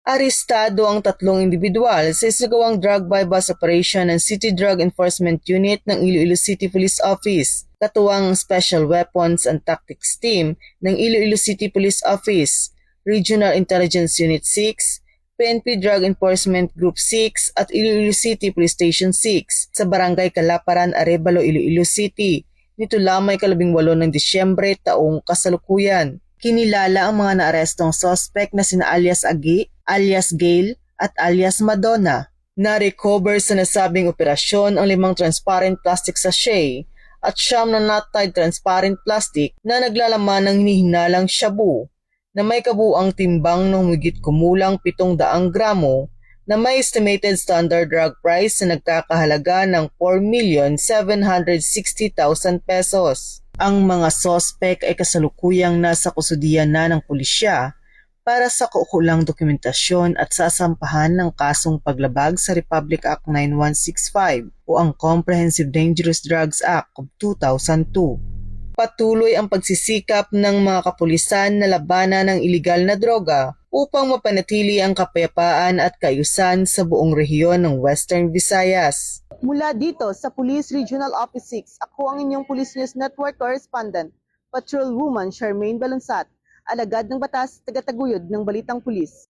Arestado ang 3 individual sa isagawang drug bypass operation ng City Drug Enforcement Unit ng Iloilo City Police Office, katuwang ang Special Weapons and Tactics Team ng Iloilo City Police Office, Regional Intelligence Unit 6, PNP Drug Enforcement Group 6 at Iloilo City Police Station 6 sa Barangay Kalaparan, Arevalo, Iloilo City nito lamang 18 ng Disyembre taong kasalukuyan. Kinilala ang mga naarestong suspect na sina alias Agi, alias Gail at alias Madonna. Na-recover sa nasabing operasyon ang 5 transparent plastic sachet at 9 na not-tied transparent plastic na naglalaman ng hinihinalang shabu na may kabuuang timbang ng humigit kumulang 700 gramo na may estimated standard drug price na nagkakahalaga ng 4,760,000 pesos. Ang mga sospek ay kasalukuyang nasa kusudian na ng pulisya para sa kaukulang dokumentasyon at sasampahan ng kasong paglabag sa Republic Act 9165 o ang Comprehensive Dangerous Drugs Act of 2002. Patuloy ang pagsisikap ng mga kapulisan na labanan ng iligal na droga upang mapanatili ang kapayapaan at kaayusan sa buong rehiyon ng Western Visayas. Mula dito sa Police Regional Office 6, ako ang inyong Police News Network Correspondent, Patrolwoman Charmaine Balunsat, alagad ng batas, tagataguyod ng Balitang Pulis.